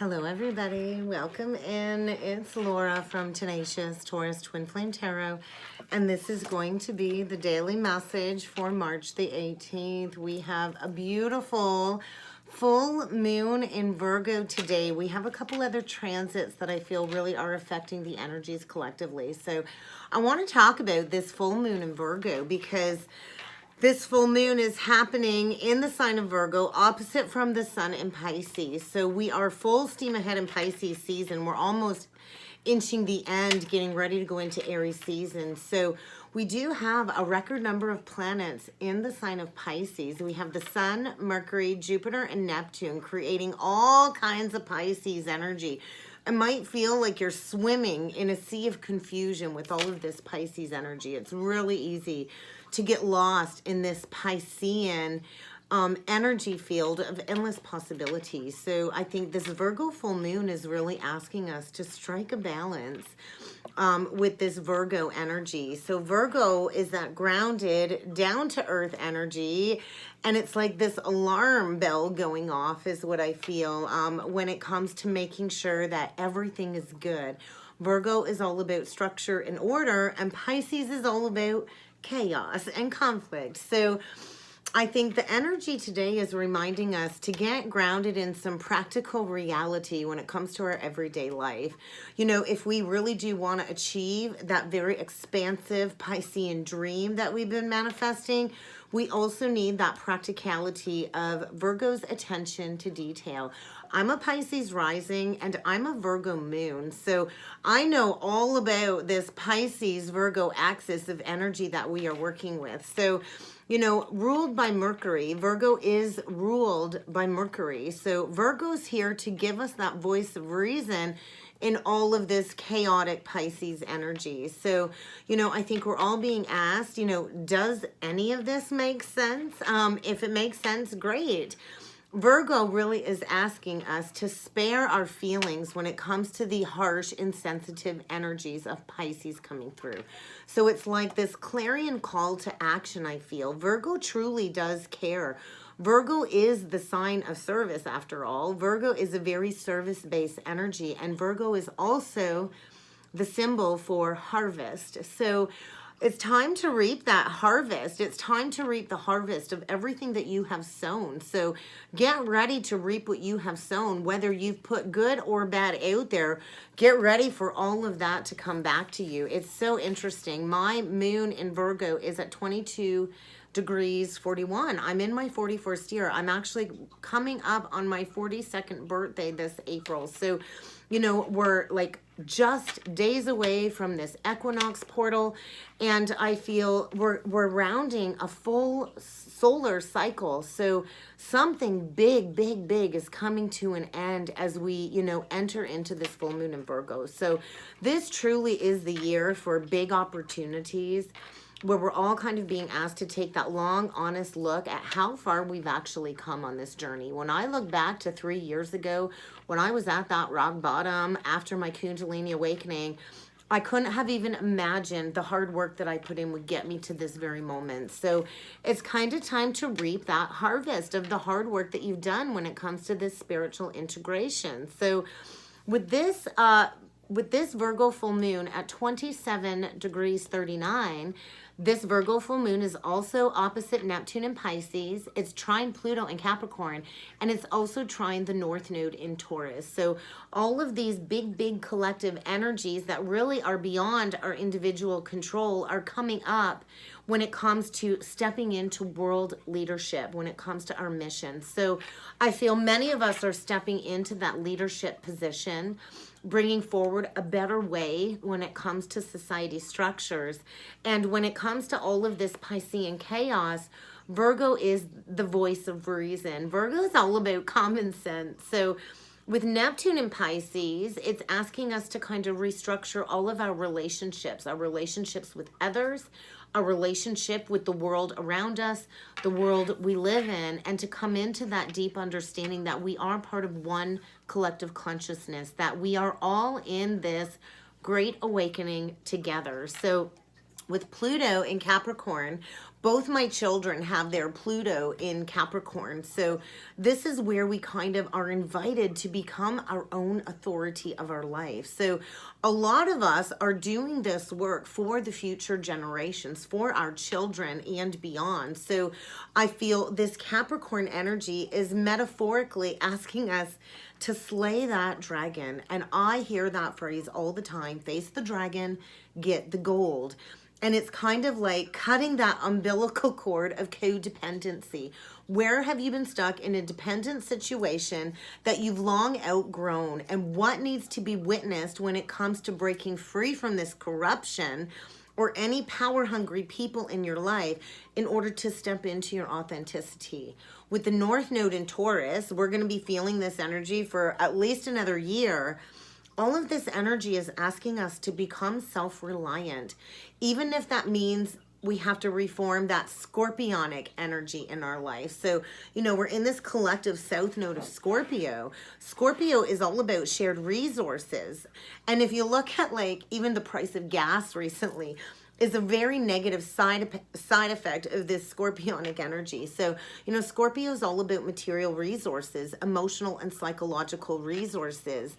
Hello everybody, welcome in. It's Laura from Tenacious Taurus Twin Flame Tarot, and this is going to be the daily message for March the 18th. We have a beautiful full moon in Virgo today. We have a couple other transits that I feel really are affecting the energies collectively. So I want to talk about this full moon in Virgo because this full moon is happening in the sign of Virgo, opposite from the sun in Pisces. So we are full steam ahead in Pisces season. We're almost inching the end, getting ready to go into Aries season. So we do have a record number of planets in the sign of Pisces. We have the sun, Mercury, Jupiter, and Neptune creating all kinds of Pisces energy. It might feel like you're swimming in a sea of confusion with all of this Pisces energy. It's really easy to get lost in this Piscean energy field of endless possibilities. So I think this Virgo full moon is really asking us to strike a balance with this Virgo energy. So Virgo is that grounded, down to earth energy. And it's like this alarm bell going off is what I feel when it comes to making sure that everything is good. Virgo is all about structure and order, and Pisces is all about chaos and conflict. So I think the energy today is reminding us to get grounded in some practical reality when it comes to our everyday life. You know, if we really do want to achieve that very expansive Piscean dream that we've been manifesting, we also need that practicality of Virgo's attention to detail. I'm a Pisces rising and I'm a Virgo moon. So I know all about this Pisces Virgo axis of energy that we are working with. So, you know, ruled by Mercury, Virgo is ruled by Mercury. So Virgo's here to give us that voice of reason in all of this chaotic Pisces energy. So, you know, I think we're all being asked, you know, does any of this make sense? If it makes sense, great. Virgo really is asking us to spare our feelings when it comes to the harsh, insensitive energies of Pisces coming through. So it's like this clarion call to action, I feel. Virgo truly does care. Virgo is the sign of service, after all. Virgo is a very service-based energy, and Virgo is also the symbol for harvest. So it's time to reap that harvest. It's time to reap the harvest of everything that you have sown. So get ready to reap what you have sown, whether you've put good or bad out there. Get ready for all of that to come back to you. It's so interesting. My moon in Virgo is at 22 degrees 41. I'm in my 41st year. I'm actually coming up on my 42nd birthday this April. So, you know, we're like just days away from this equinox portal, and I feel we're rounding a full solar cycle. So something big is coming to an end as we, you know, enter into this full moon in Virgo. So this truly is the year for big opportunities, where we're all kind of being asked to take that long, honest look at how far we've actually come on this journey. When I look back to 3 years ago, when I was at that rock bottom after my Kundalini awakening, I couldn't have even imagined the hard work that I put in would get me to this very moment. So it's kind of time to reap that harvest of the hard work that you've done when it comes to this spiritual integration. So with this Virgo full moon at 27 degrees 39, this Virgo full moon is also opposite Neptune in Pisces. It's trine Pluto in Capricorn, and it's also trine the North Node in Taurus. So all of these big collective energies that really are beyond our individual control are coming up when it comes to stepping into world leadership, when it comes to our mission. So I feel many of us are stepping into that leadership position, bringing forward a better way when it comes to society structures. And when it comes to all of this Piscean chaos, Virgo is the voice of reason. Virgo is all about common sense. So with Neptune in Pisces, it's asking us to kind of restructure all of our relationships with others, our relationship with the world around us, the world we live in, and to come into that deep understanding that we are part of one collective consciousness, that we are all in this great awakening together. So with Pluto in Capricorn. Both my children have their Pluto in Capricorn. So this is where we kind of are invited to become our own authority of our life. So a lot of us are doing this work for the future generations, for our children and beyond. So I feel this Capricorn energy is metaphorically asking us to slay that dragon. And I hear that phrase all the time: face the dragon, get the gold. And it's kind of like cutting that umbilical cord of codependency. Where have you been stuck in a dependent situation that you've long outgrown? And what needs to be witnessed when it comes to breaking free from this corruption or any power-hungry people in your life in order to step into your authenticity? With the North Node in Taurus, we're going to be feeling this energy for at least another year. All of this energy is asking us to become self-reliant, even if that means we have to reform that scorpionic energy in our life. So, we're in this collective South Node of Scorpio. Scorpio is all about shared resources. And if you look at even the price of gas recently, is a very negative side effect of this scorpionic energy. So, Scorpio is all about material resources, emotional and psychological resources.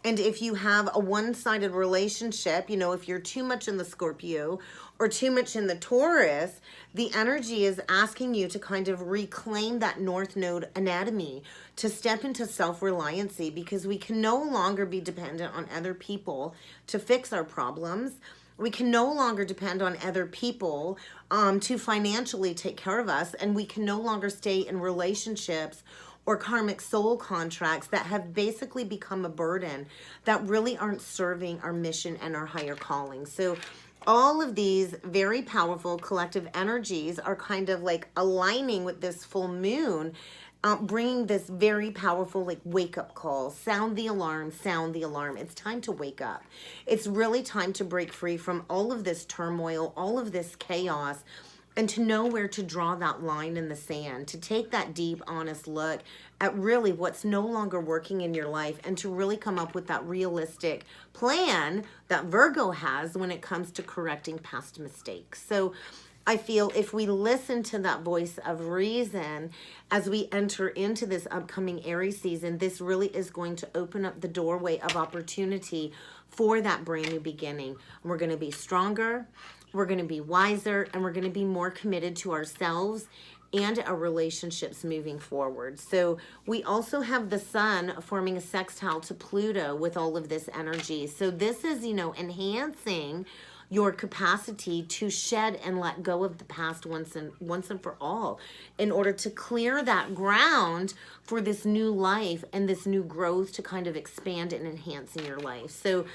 And if you have a one-sided relationship, if you're too much in the Scorpio or too much in the Taurus, the energy is asking you to kind of reclaim that North Node anatomy, to step into self-reliancy, because we can no longer be dependent on other people to fix our problems. We can no longer depend on other people to financially take care of us. And we can no longer stay in relationships or karmic soul contracts that have basically become a burden, that really aren't serving our mission and our higher calling. So all of these very powerful collective energies are kind of aligning with this full moon, bringing this very powerful wake-up call. Sound the alarm, sound the alarm. It's time to wake up. It's really time to break free from all of this turmoil, all of this chaos, and to know where to draw that line in the sand, to take that deep, honest look at really what's no longer working in your life, and to really come up with that realistic plan that Virgo has when it comes to correcting past mistakes. So I feel if we listen to that voice of reason as we enter into this upcoming Aries season, this really is going to open up the doorway of opportunity for that brand new beginning. We're going to be stronger, we're going to be wiser, and we're going to be more committed to ourselves and our relationships moving forward. So we also have the sun forming a sextile to Pluto with all of this energy. So this is, enhancing your capacity to shed and let go of the past once and for all, in order to clear that ground for this new life and this new growth to kind of expand and enhance in your life. So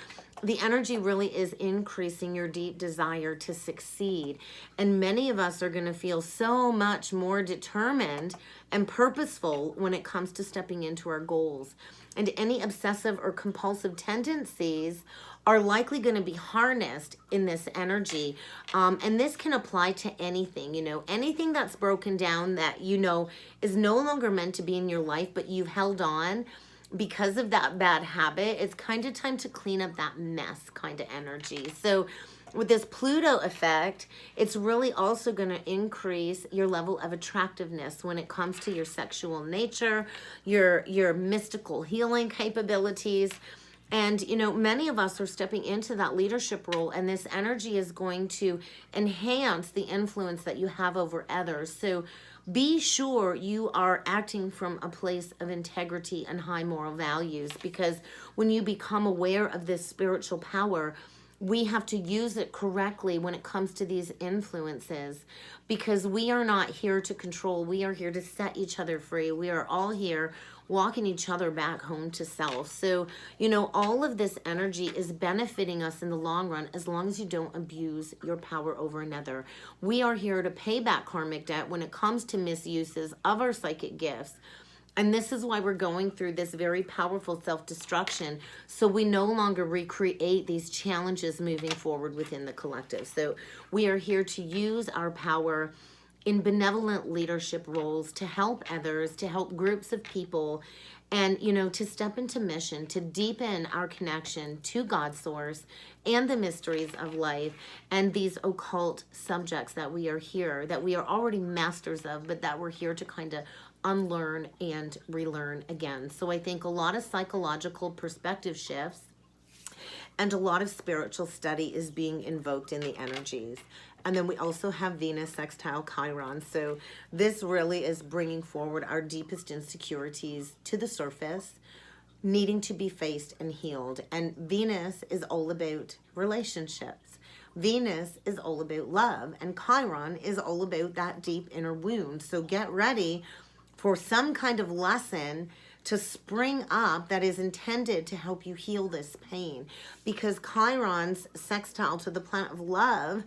the energy really is increasing your deep desire to succeed. And many of us are going to feel so much more determined and purposeful when it comes to stepping into our goals. And any obsessive or compulsive tendencies are likely going to be harnessed in this energy. And this can apply to anything, anything that's broken down that, is no longer meant to be in your life, but you've held on because of that bad habit. It's kind of time to clean up that mess kind of energy. So with this Pluto effect, it's really also going to increase your level of attractiveness when it comes to your sexual nature, your mystical healing capabilities. And, many of us are stepping into that leadership role, and this energy is going to enhance the influence that you have over others. So be sure you are acting from a place of integrity and high moral values, because when you become aware of this spiritual power, we have to use it correctly when it comes to these influences, because we are not here to control. We are here to set each other free. We are all here walking each other back home to self. So, all of this energy is benefiting us in the long run, as long as you don't abuse your power over another. We are here to pay back karmic debt when it comes to misuses of our psychic gifts. And this is why we're going through this very powerful self-destruction, so we no longer recreate these challenges moving forward within the collective. So we are here to use our power in benevolent leadership roles to help others, to help groups of people, and, you know, to step into mission, to deepen our connection to God's source and the mysteries of life and these occult subjects that we are here, that we are already masters of, but that we're here to kind of unlearn and relearn again. So I think a lot of psychological perspective shifts and a lot of spiritual study is being invoked in the energies. And then we also have Venus sextile Chiron. So this really is bringing forward our deepest insecurities to the surface, needing to be faced and healed. And Venus is all about relationships. Venus is all about love. And Chiron is all about that deep inner wound. So get ready for some kind of lesson to spring up that is intended to help you heal this pain. Because Chiron's sextile to the planet of love,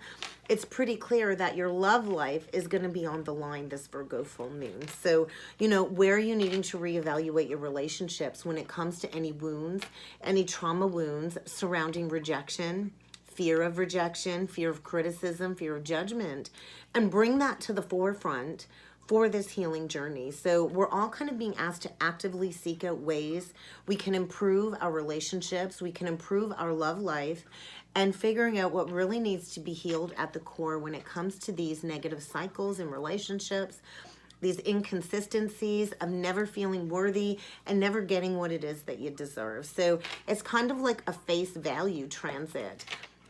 it's pretty clear that your love life is going to be on the line this Virgo full moon. So, you know, where are you needing to reevaluate your relationships when it comes to any wounds, any trauma wounds surrounding rejection, fear of rejection, fear of criticism, fear of judgment, and bring that to the forefront for this healing journey. So we're all kind of being asked to actively seek out ways we can improve our relationships, we can improve our love life, and figuring out what really needs to be healed at the core when it comes to these negative cycles in relationships, these inconsistencies of never feeling worthy and never getting what it is that you deserve. So it's kind of like a face value transit.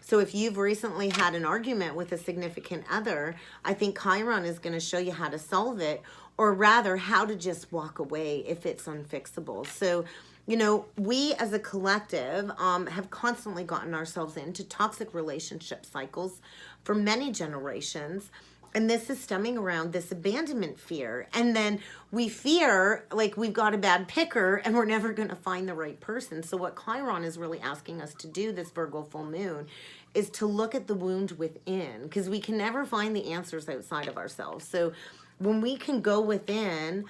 So if you've recently had an argument with a significant other, I think Chiron is going to show you how to solve it, or rather how to just walk away if it's unfixable. So, you know, we as a collective have constantly gotten ourselves into toxic relationship cycles for many generations. And this is stemming around this abandonment fear. And then we fear like we've got a bad picker and we're never going to find the right person. So what Chiron is really asking us to do this Virgo full moon is to look at the wound within, because we can never find the answers outside of ourselves. So when we can go within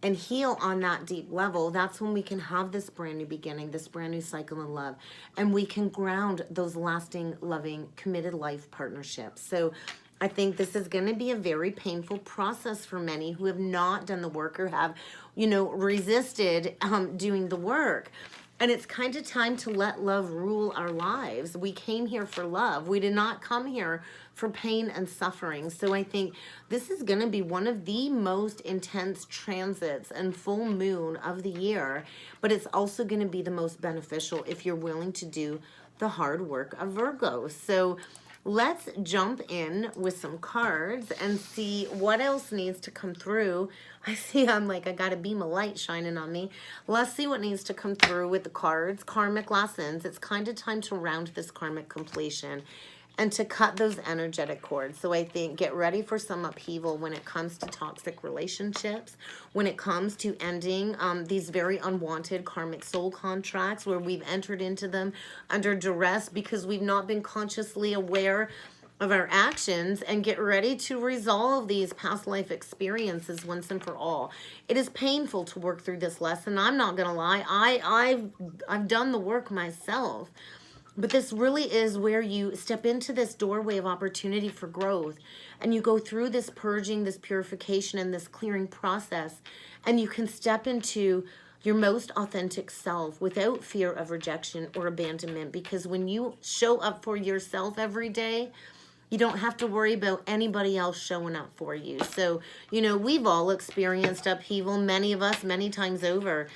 and heal on that deep level, that's when we can have this brand new beginning, this brand new cycle in love, and we can ground those lasting, loving, committed life partnerships. So I think this is going to be a very painful process for many who have not done the work or have, you know, resisted doing the work. And it's kind of time to let love rule our lives. We came here for love. We did not come here for pain and suffering. So I think this is going to be one of the most intense transits and full moon of the year. But it's also going to be the most beneficial if you're willing to do the hard work of Virgo. So let's jump in with some cards and see what else needs to come through. I see I got a beam of light shining on me. Let's see what needs to come through with the cards. Karmic lessons. It's kind of time to round this karmic completion and to cut those energetic cords. So I think get ready for some upheaval when it comes to toxic relationships, when it comes to ending these very unwanted karmic soul contracts where we've entered into them under duress because we've not been consciously aware of our actions, and get ready to resolve these past life experiences once and for all. It is painful to work through this lesson. I'm not gonna lie. I've done the work myself. But this really is where you step into this doorway of opportunity for growth, and you go through this purging, this purification, and this clearing process, and you can step into your most authentic self without fear of rejection or abandonment. Because when you show up for yourself every day, you don't have to worry about anybody else showing up for you. So, you know, we've all experienced upheaval, many of us, many times over.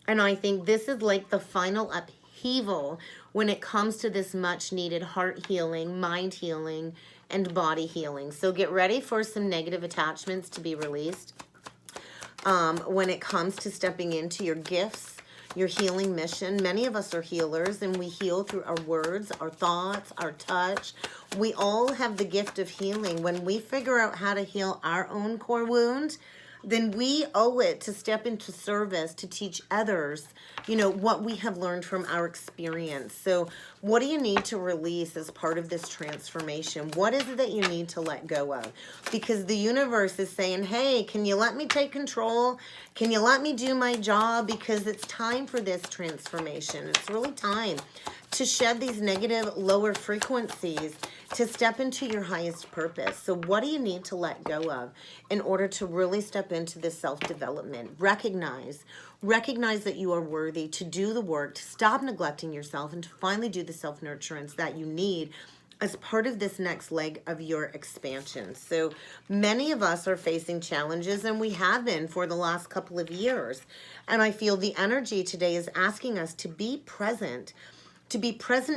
And I think this is like the final upheaval when it comes to this much needed heart healing, mind healing, and body healing. So get ready for some negative attachments to be released. When it comes to stepping into your gifts, your healing mission. Many of us are healers, and we heal through our words, our thoughts, our touch. We all have the gift of healing. When we figure out how to heal our own core wound, then we owe it to step into service to teach others, you know, what we have learned from our experience. So what do you need to release as part of this transformation? What is it that you need to let go of? Because the universe is saying, hey, can you let me take control? Can you let me do my job? Because it's time for this transformation. It's really time to shed these negative, lower frequencies, to step into your highest purpose. So what do you need to let go of in order to really step into this self-development? Recognize that you are worthy to do the work, to stop neglecting yourself, and to finally do the self-nurturance that you need as part of this next leg of your expansion. So many of us are facing challenges, and we have been for the last couple of years. And I feel the energy today is asking us to be present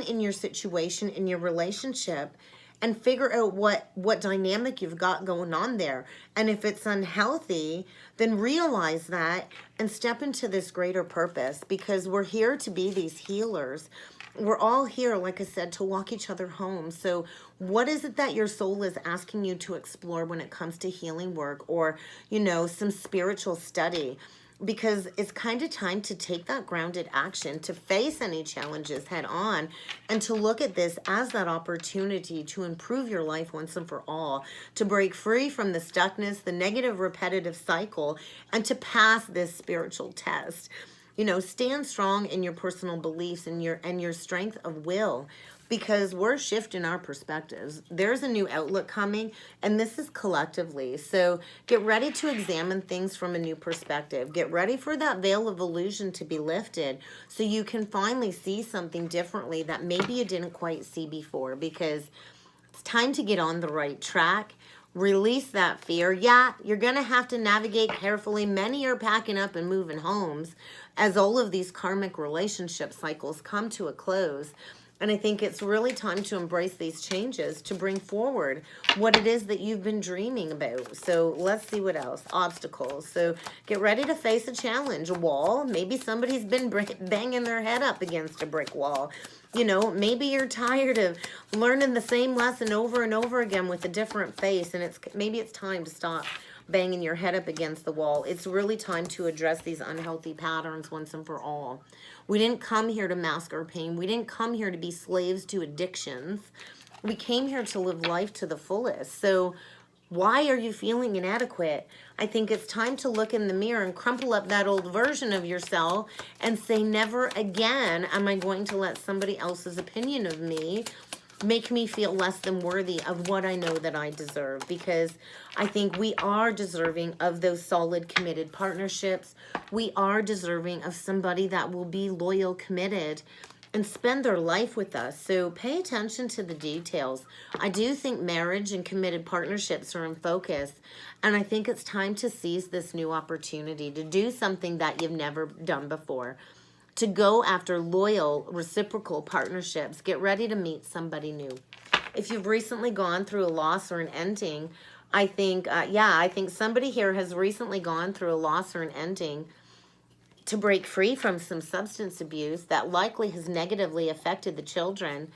in your situation, in your relationship, and figure out what dynamic you've got going on there. And if it's unhealthy, then realize that and step into this greater purpose, because we're here to be these healers. We're all here, like I said, to walk each other home. So what is it that your soul is asking you to explore when it comes to healing work, or, you know, some spiritual study? Because it's kind of time to take that grounded action, to face any challenges head on, and to look at this as that opportunity to improve your life once and for all, to break free from the stuckness, the negative repetitive cycle, and to pass this spiritual test. You know, stand strong in your personal beliefs and your strength of will, because we're shifting our perspectives. There's a new outlook coming, and this is collectively. So get ready to examine things from a new perspective. Get ready for that veil of illusion to be lifted, so you can finally see something differently that maybe you didn't quite see before, because it's time to get on the right track. Release that fear. Yeah, you're going to have to navigate carefully. Many are packing up and moving homes as all of these karmic relationship cycles come to a close. And I think it's really time to embrace these changes, to bring forward what it is that you've been dreaming about. So let's see what else. Obstacles. So get ready to face a challenge. A wall. Maybe somebody's been banging their head up against a brick wall. You know, maybe you're tired of learning the same lesson over and over again with a different face, and maybe it's time to stop banging your head up against the wall. It's really time to address these unhealthy patterns once and for all. We didn't come here to mask our pain. We didn't come here to be slaves to addictions. We came here to live life to the fullest. So why are you feeling inadequate? I think it's time to look in the mirror and crumple up that old version of yourself and say, never again am I going to let somebody else's opinion of me make me feel less than worthy of what I know that I deserve. Because I think we are deserving of those solid, committed partnerships. We are deserving of somebody that will be loyal, committed, and spend their life with us. So pay attention to the details. I do think marriage and committed partnerships are in focus, and I think it's time to seize this new opportunity to do something that you've never done before, to go after loyal, reciprocal partnerships. Get ready to meet somebody new. If you've recently gone through a loss or an ending, I think somebody here has recently gone through a loss or an ending, to break free from some substance abuse that likely has negatively affected the children,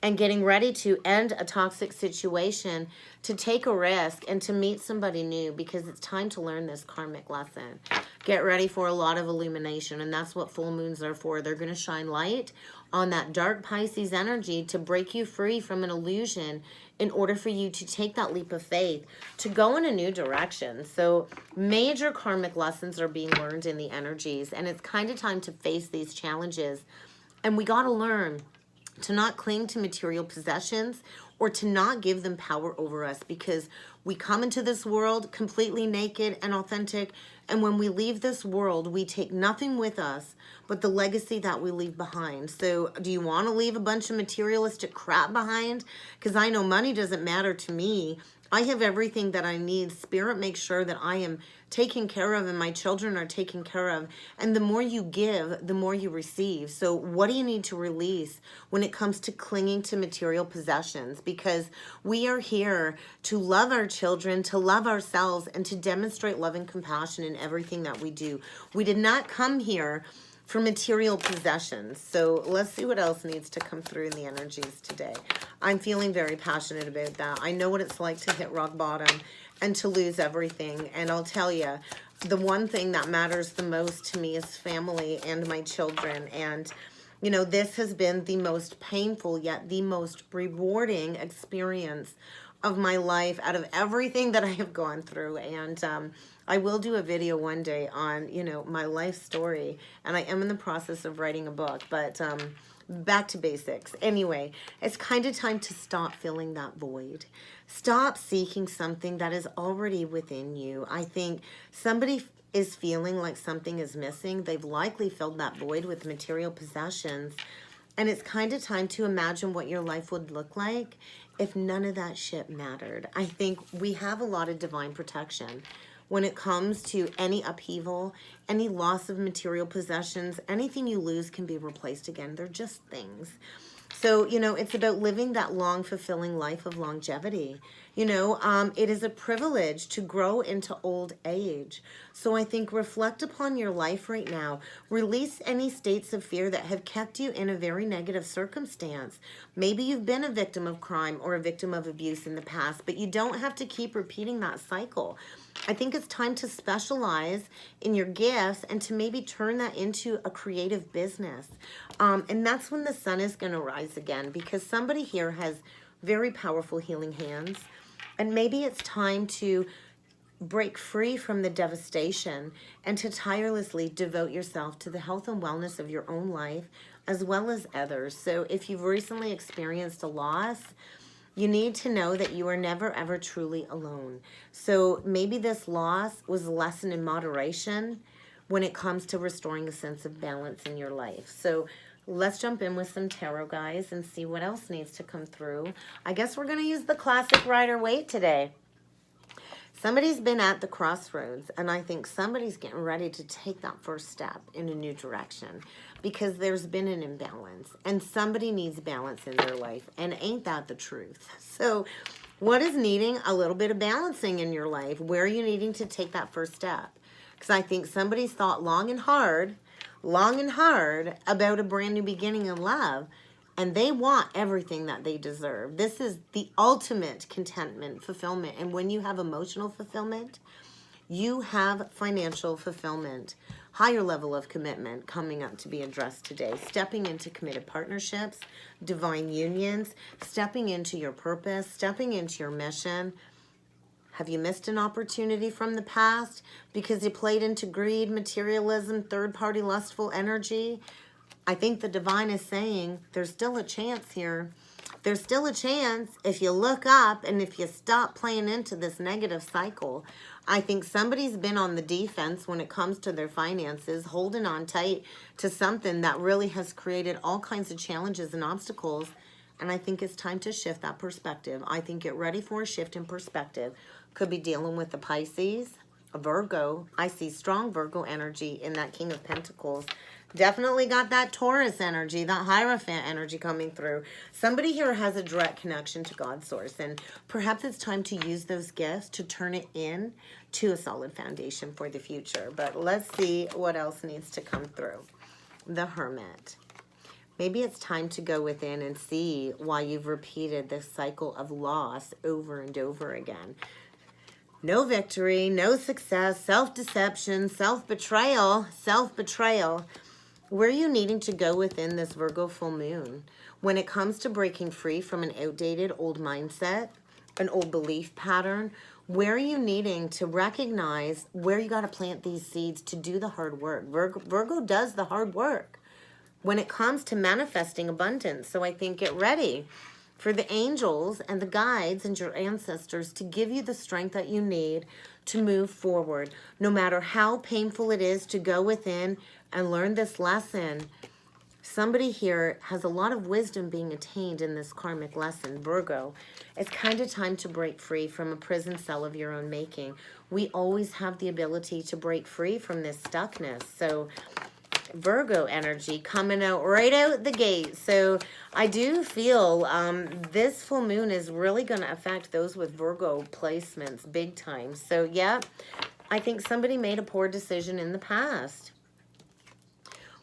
and getting ready to end a toxic situation, to take a risk and to meet somebody new, because it's time to learn this karmic lesson. Get ready for a lot of illumination, and that's what full moons are for. They're going to shine light on that dark Pisces energy to break you free from an illusion, in order for you to take that leap of faith, to go in a new direction. So major karmic lessons are being learned in the energies, and it's kind of time to face these challenges. And we got to learn to not cling to material possessions, or to not give them power over us, because we come into this world completely naked and authentic, and when we leave this world, we take nothing with us but the legacy that we leave behind. So do you want to leave a bunch of materialistic crap behind? Because I know money doesn't matter to me. I have everything that I need. Spirit makes sure that I am taken care of, and my children are taken care of. And the more you give, the more you receive. So what do you need to release when it comes to clinging to material possessions? Because we are here to love our children, to love ourselves, and to demonstrate love and compassion in everything that we do. We did not come here for material possessions. So let's see what else needs to come through in the energies today. I'm feeling very passionate about that. I know what it's like to hit rock bottom and to lose everything. And I'll tell you, the one thing that matters the most to me is family and my children. And, you know, this has been the most painful yet the most rewarding experience of my life out of everything that I have gone through. And I will do a video one day on, you know, my life story, and I am in the process of writing a book, but back to basics. Anyway, it's kind of time to stop filling that void. Stop seeking something that is already within you. I think somebody is feeling like something is missing. They've likely filled that void with material possessions. And it's kind of time to imagine what your life would look like if none of that shit mattered. I think we have a lot of divine protection when it comes to any upheaval, any loss of material possessions. Anything you lose can be replaced again. They're just things. So, you know, it's about living that long, fulfilling life of longevity. You know, it is a privilege to grow into old age. So I think reflect upon your life right now. Release any states of fear that have kept you in a very negative circumstance. Maybe you've been a victim of crime or a victim of abuse in the past, but you don't have to keep repeating that cycle. I think it's time to specialize in your gifts and to maybe turn that into a creative business. And that's when the sun is going to rise again, because somebody here has very powerful healing hands. And maybe it's time to break free from the devastation and to tirelessly devote yourself to the health and wellness of your own life as well as others. So if you've recently experienced a loss, you need to know that you are never, ever truly alone. So maybe this loss was a lesson in moderation when it comes to restoring a sense of balance in your life. So let's jump in with some tarot, guys, and see what else needs to come through. I guess we're going to use the classic Rider-Waite today. Somebody's been at the crossroads, and I think somebody's getting ready to take that first step in a new direction because there's been an imbalance, and somebody needs balance in their life, and ain't that the truth? So what is needing a little bit of balancing in your life? Where are you needing to take that first step? Because I think somebody's thought long and hard about a brand new beginning in love, and they want everything that they deserve. This is the ultimate contentment, fulfillment. And when you have emotional fulfillment, you have financial fulfillment. Higher level of commitment coming up to be addressed today. Stepping into committed partnerships, divine unions, stepping into your purpose, stepping into your mission. Have you missed an opportunity from the past because you played into greed, materialism, third-party lustful energy? I think the divine is saying there's still a chance here. There's still a chance if you look up and if you stop playing into this negative cycle. I think somebody's been on the defense when it comes to their finances, holding on tight to something that really has created all kinds of challenges and obstacles. And I think it's time to shift that perspective. I think get ready for a shift in perspective. Could be dealing with the Pisces, a Virgo. I see strong Virgo energy in that King of Pentacles. Definitely got that Taurus energy, that Hierophant energy coming through. Somebody here has a direct connection to God's source, and perhaps it's time to use those gifts to turn it in to a solid foundation for the future. But let's see what else needs to come through. The Hermit. Maybe it's time to go within and see why you've repeated this cycle of loss over and over again. No victory, no success, self-deception, self-betrayal, self-betrayal. Where are you needing to go within this Virgo full moon? When it comes to breaking free from an outdated old mindset, an old belief pattern, where are you needing to recognize where you got to plant these seeds to do the hard work? Virgo does the hard work when it comes to manifesting abundance. So I think get ready for the angels and the guides and your ancestors to give you the strength that you need to move forward. No matter how painful it is to go within and learn this lesson, somebody here has a lot of wisdom being attained in this karmic lesson. Virgo, it's kind of time to break free from a prison cell of your own making. We always have the ability to break free from this stuckness. So Virgo energy coming out right out the gate. So I do feel this full moon is really going to affect those with Virgo placements big time. So yeah, I think somebody made a poor decision in the past.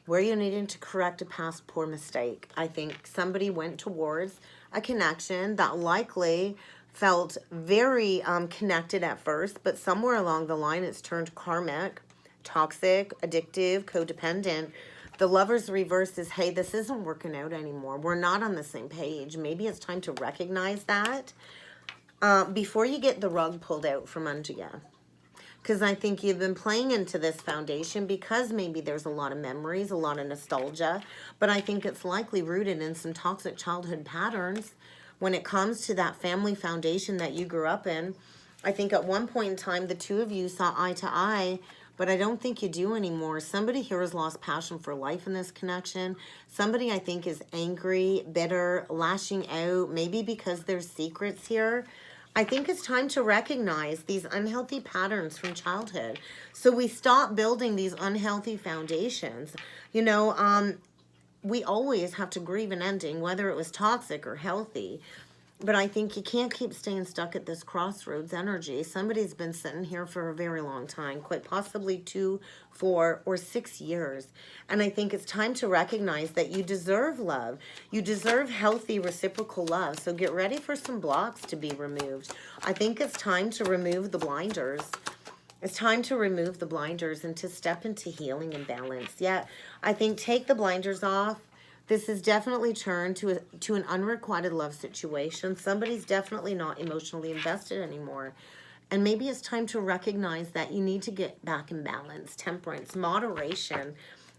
Where you're needing to correct a past poor mistake. I think somebody went towards a connection that likely felt very connected at first, but somewhere along the line it's turned karmic, toxic, addictive, codependent. The Lover's reverse is, hey, this isn't working out anymore. We're not on the same page. Maybe it's time to recognize that before you get the rug pulled out from under you. because I think you've been playing into this foundation because maybe there's a lot of memories, a lot of nostalgia, but I think it's likely rooted in some toxic childhood patterns when it comes to that family foundation that you grew up in. I think at one point in time, the two of you saw eye to eye, but I don't think you do anymore. Somebody here has lost passion for life in this connection. Somebody, I think, is angry, bitter, lashing out, maybe because there's secrets here. I think it's time to recognize these unhealthy patterns from childhood. So we stop building these unhealthy foundations. You know, we always have to grieve an ending, whether it was toxic or healthy. But I think you can't keep staying stuck at this crossroads energy. Somebody's been sitting here for a very long time, quite possibly 2, 4, or 6 years. And I think it's time to recognize that you deserve love. You deserve healthy reciprocal love. So get ready for some blocks to be removed. I think it's time to remove the blinders. It's time to remove the blinders and to step into healing and balance. Yeah, I think take the blinders off. This is definitely turned to an unrequited love situation. Somebody's definitely not emotionally invested anymore. And maybe it's time to recognize that you need to get back in balance, temperance, moderation.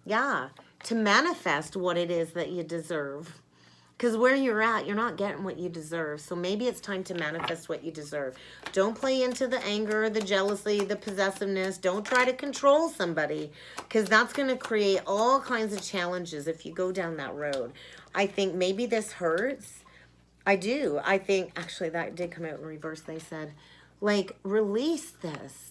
Yeah, to manifest what it is that you deserve. Because where you're at, you're not getting what you deserve. So maybe it's time to manifest what you deserve. Don't play into the anger, the jealousy, the possessiveness. Don't try to control somebody, because that's going to create all kinds of challenges if you go down that road. I think maybe this hurts. I do. I think, actually, that did come out in reverse. They said, like, release this.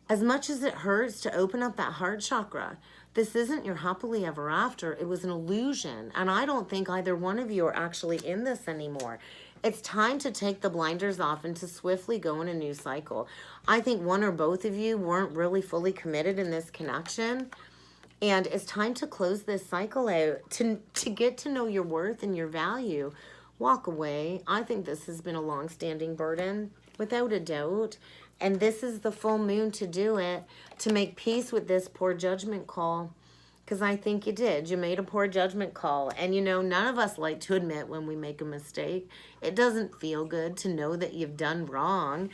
As much as it hurts to open up that heart chakra, this isn't your happily ever after. It was an illusion. And I don't think either one of you are actually in this anymore. It's time to take the blinders off and to swiftly go in a new cycle. I think one or both of you weren't really fully committed in this connection. And it's time to close this cycle out, to get to know your worth and your value. Walk away. I think this has been a long-standing burden, without a doubt. And this is the full moon to do it, to make peace with this poor judgment call. Because I think you did. You made a poor judgment call. And you know, none of us like to admit when we make a mistake. It doesn't feel good to know that you've done wrong.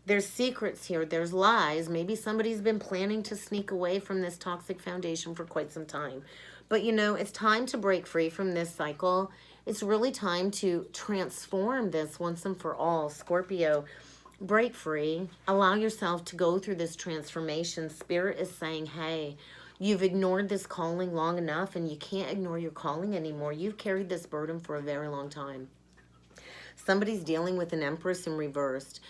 There's secrets here. There's lies. Maybe somebody's been planning to sneak away from this toxic foundation for quite some time. But you know, it's time to break free from this cycle. It's really time to transform this once and for all. Scorpio, break free. Allow yourself to go through this transformation. Spirit is saying, hey, you've ignored this calling long enough, and you can't ignore your calling anymore. You've carried this burden for a very long time. Somebody's dealing with an Empress in reversed.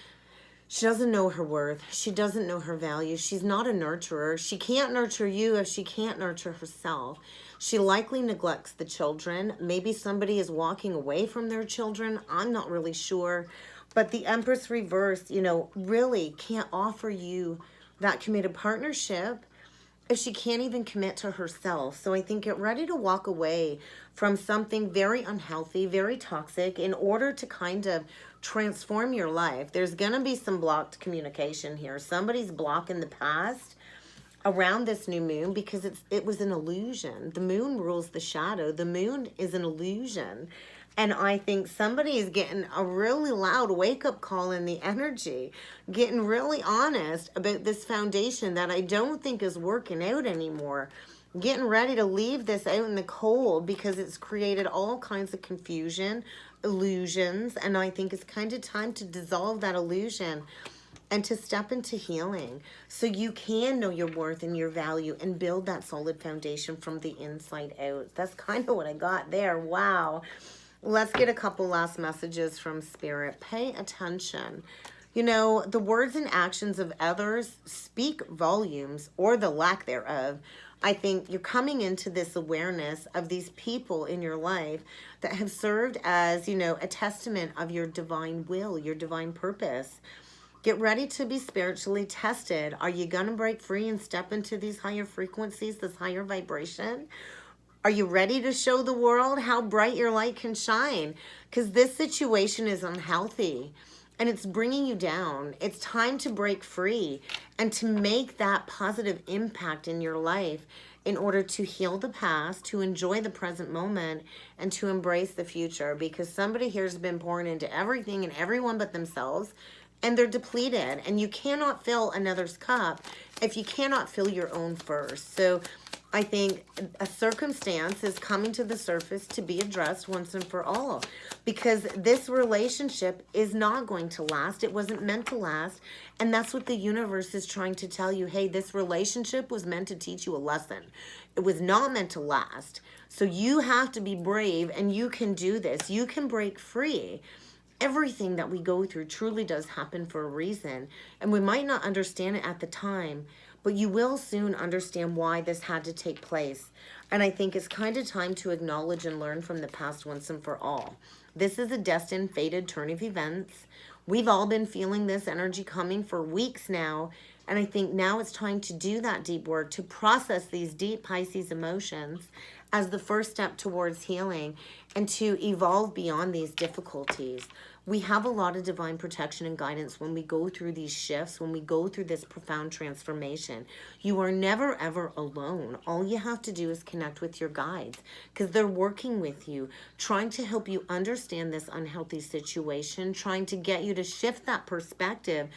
She doesn't know her worth. She doesn't know her value. She's not a nurturer. She can't nurture you if she can't nurture herself. She likely neglects the children. Maybe somebody is walking away from their children. I'm not really sure. But the Empress reversed, you know, really can't offer you that committed partnership if she can't even commit to herself. So I think get ready to walk away from something very unhealthy, very toxic, in order to kind of transform your life. There's going to be some blocked communication here. Somebody's blocking the past around this new moon because it was an illusion. The moon rules the shadow. The moon is an illusion. And I think somebody is getting a really loud wake-up call in the energy, getting really honest about this foundation that I don't think is working out anymore, getting ready to leave this out in the cold because it's created all kinds of confusion, illusions, and I think it's kind of time to dissolve that illusion and to step into healing so you can know your worth and your value and build that solid foundation from the inside out. That's kind of what I got there. Wow. Let's get a couple last messages from Spirit. Pay attention. You know, the words and actions of others speak volumes, or the lack thereof. I think you're coming into this awareness of these people in your life that have served as, you know, a testament of your divine will, your divine purpose. Get ready to be spiritually tested. Are you going to break free and step into these higher frequencies, this higher vibration? Are you ready to show the world how bright your light can shine? Because this situation is unhealthy and it's bringing you down. It's time to break free and to make that positive impact in your life in order to heal the past, to enjoy the present moment, and to embrace the future. Because somebody here has been pouring into everything and everyone but themselves. and they're depleted, and you cannot fill another's cup if you cannot fill your own first. So I think a circumstance is coming to the surface to be addressed once and for all, because this relationship is not going to last. It wasn't meant to last. And that's what the universe is trying to tell you. Hey, this relationship was meant to teach you a lesson. It was not meant to last. So you have to be brave, and you can do this. You can break free. Everything that we go through truly does happen for a reason. And we might not understand it at the time, but you will soon understand why this had to take place. And I think it's kind of time to acknowledge and learn from the past once and for all. This is a destined, fated turn of events. We've all been feeling this energy coming for weeks now. And I think now it's time to do that deep work, to process these deep Pisces emotions as the first step towards healing, and to evolve beyond these difficulties. We have a lot of divine protection and guidance when we go through these shifts, when we go through this profound transformation. You are never, ever alone. All you have to do is connect with your guides, because they're working with you, trying to help you understand this unhealthy situation, trying to get you to shift that perspective,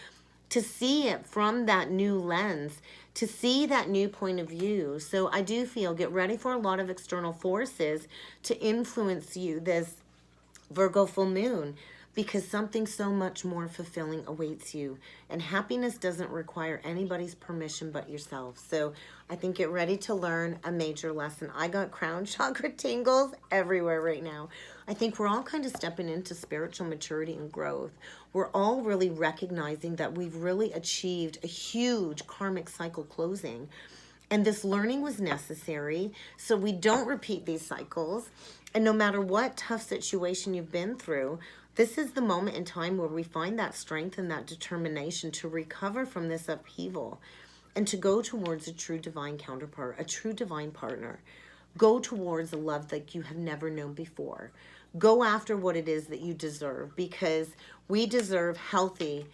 to see it from that new lens, to see that new point of view. So I do feel, get ready for a lot of external forces to influence you this Virgo full moon, because something so much more fulfilling awaits you. And happiness doesn't require anybody's permission but yourself. So I think get ready to learn a major lesson. I got crown chakra tingles everywhere right now. I think we're all kind of stepping into spiritual maturity and growth. We're all really recognizing that we've really achieved a huge karmic cycle closing. And this learning was necessary so we don't repeat these cycles. And no matter what tough situation you've been through, this is the moment in time where we find that strength and that determination to recover from this upheaval and to go towards a true divine counterpart, a true divine partner. Go towards a love like you have never known before. Go after what it is that you deserve, because we deserve healthy,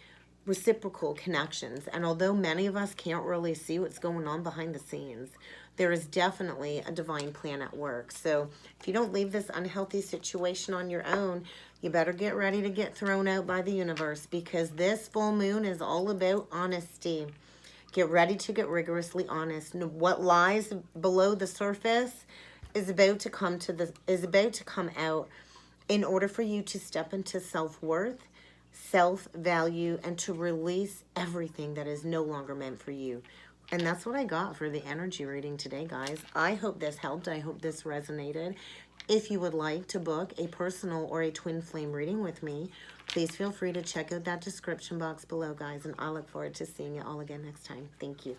reciprocal connections. And although many of us can't really see what's going on behind the scenes, there is definitely a divine plan at work. So if you don't leave this unhealthy situation on your own, you better get ready to get thrown out by the universe, because this full moon is all about honesty. Get ready to get rigorously honest. What lies below the surface is about to come out in order for you to step into self-worth, self-value, and to release everything that is no longer meant for you. And that's what I got for the energy reading today, guys. I hope this helped. I hope this resonated. If you would like to book a personal or a twin flame reading with me, please feel free to check out that description box below, guys. And I look forward to seeing you all again next time. Thank you.